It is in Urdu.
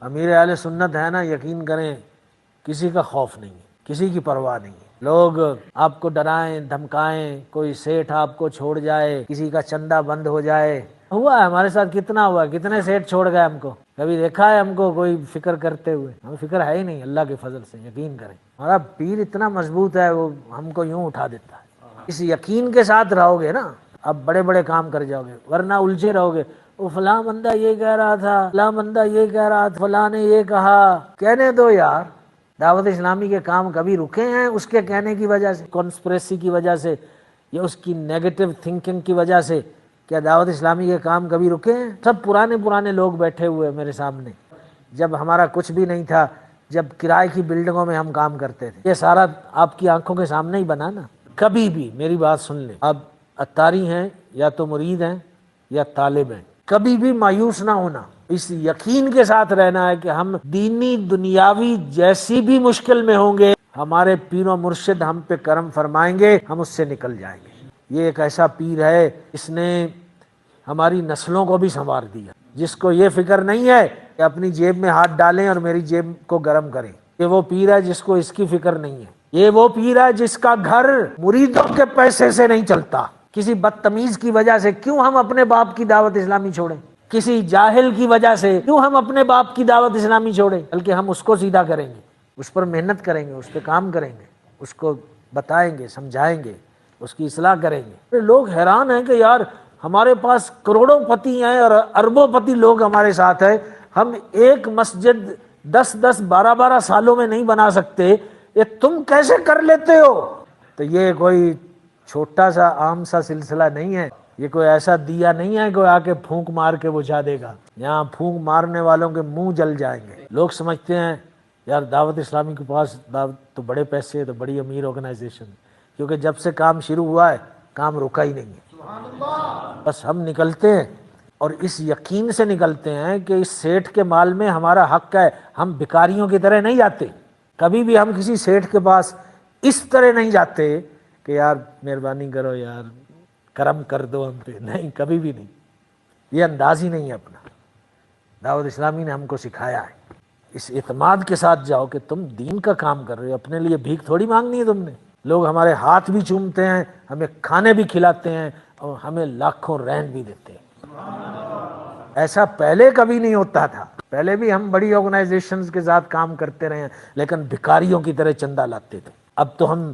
امیر اہل سنت ہے نا، یقین کریں کسی کا خوف نہیں ہے، کسی کی پرواہ نہیں ہے۔ لوگ آپ کو ڈرائیں دھمکائیں، کوئی سیٹھ آپ کو چھوڑ جائے، کسی کا چندہ بند ہو جائے، ہوا ہے ہمارے ساتھ، کتنا ہوا، کتنے سیٹھ چھوڑ گئے ہم کو، کبھی دیکھا ہے ہم کو کوئی فکر کرتے ہوئے؟ ہمیں فکر ہے ہی نہیں، اللہ کے فضل سے یقین کریں ہمارا پیر اتنا مضبوط ہے، وہ ہم کو یوں اٹھا دیتا ہے۔ اس یقین کے ساتھ رہو گے نا، اب بڑے بڑے کام کر جاؤ گے، ورنہ الجھے رہو گے، وہ فلاں بندہ یہ کہہ رہا تھا، فلاں بندہ یہ کہہ رہا تھا، فلاں نے یہ کہا۔ کہنے دو یار، دعوت اسلامی کے کام کبھی رکے ہیں اس کے کہنے کی وجہ سے، کانسپریسی کی وجہ سے، یا اس کی نیگیٹو تھنکنگ کی وجہ سے؟ کیا دعوت اسلامی کے کام کبھی رکے ہیں؟ سب پرانے لوگ بیٹھے ہوئے میرے سامنے، جب ہمارا کچھ بھی نہیں تھا، جب کرائے کی بلڈنگوں میں ہم کام کرتے تھے، یہ سارا آپ کی آنکھوں کے سامنے ہی بنا نا۔ کبھی بھی میری بات سن لیں، اب اتاری ہیں یا تو مرید ہیں یا طالب ہیں، کبھی بھی مایوس نہ ہونا، اس یقین کے ساتھ رہنا ہے کہ ہم دینی دنیاوی جیسی بھی مشکل میں ہوں گے، ہمارے پیر و مرشد ہم پہ کرم فرمائیں گے، ہم اس سے نکل جائیں گے۔ یہ ایک ایسا پیر ہے، اس نے ہماری نسلوں کو بھی سنوار دیا، جس کو یہ فکر نہیں ہے کہ اپنی جیب میں ہاتھ ڈالیں اور میری جیب کو گرم کریں۔ یہ وہ پیر ہے جس کو اس کی فکر نہیں ہے۔ یہ وہ پیر ہے جس کا گھر مریدوں کے پیسے سے نہیں چلتا۔ کسی بدتمیز کی وجہ سے کیوں ہم اپنے باپ کی دعوت اسلامی چھوڑیں؟ کسی جاہل کی وجہ سے کیوں ہم اپنے باپ کی دعوت اسلامی چھوڑیں؟ بلکہ ہم اس کو سیدھا کریں گے، اس پر محنت کریں گے، اس پہ کام کریں گے، اس کو بتائیں گے، سمجھائیں گے، اس کی اصلاح کریں گے۔ لوگ حیران ہیں کہ یار ہمارے پاس کروڑوں پتی ہیں اور اربوں پتی لوگ ہمارے ساتھ ہیں، ہم ایک مسجد 10-12 سالوں میں نہیں بنا سکتے، یہ تم کیسے کر لیتے ہو؟ تو یہ کوئی چھوٹا سا عام سا سلسلہ نہیں ہے، یہ کوئی ایسا دیا نہیں ہے کہ آ کے پھونک مار کے بجھا دے گا۔ یہاں پھونک مارنے والوں کے منہ جل جائیں گے۔ لوگ سمجھتے ہیں یار دعوت اسلامی کے پاس تو بڑے پیسے ہے، تو بڑی امیر آرگنائزیشن، کیونکہ جب سے کام شروع ہوا ہے کام رکا ہی نہیں ہے۔ بس ہم نکلتے ہیں اور اس یقین سے نکلتے ہیں کہ اس سیٹھ کے مال میں ہمارا حق ہے، ہم بھکاریوں کی طرح نہیں جاتے۔ کبھی بھی ہم کسی سیٹھ کے پاس اس طرح نہیں جاتے کہ یار مہربانی کرو، یار کرم کر دو ہم پہ، نہیں، کبھی بھی نہیں، یہ انداز ہی نہیں ہے اپنا۔ دعوت اسلامی نے ہم کو سکھایا ہے اس اعتماد کے ساتھ جاؤ کہ تم دین کا کام کر رہے ہو، اپنے لیے بھیک تھوڑی مانگنی ہے تم نے۔ لوگ ہمارے ہاتھ بھی چومتے ہیں، ہمیں کھانے بھی کھلاتے ہیں اور ہمیں لاکھوں رین بھی دیتے ہیں۔ ایسا پہلے کبھی نہیں ہوتا تھا، پہلے بھی ہم بڑی آرگنائزیشنز کے ساتھ کام کرتے رہے ہیں لیکن بھکاریوں کی طرح چندہ لاتے تھے۔ اب تو ہم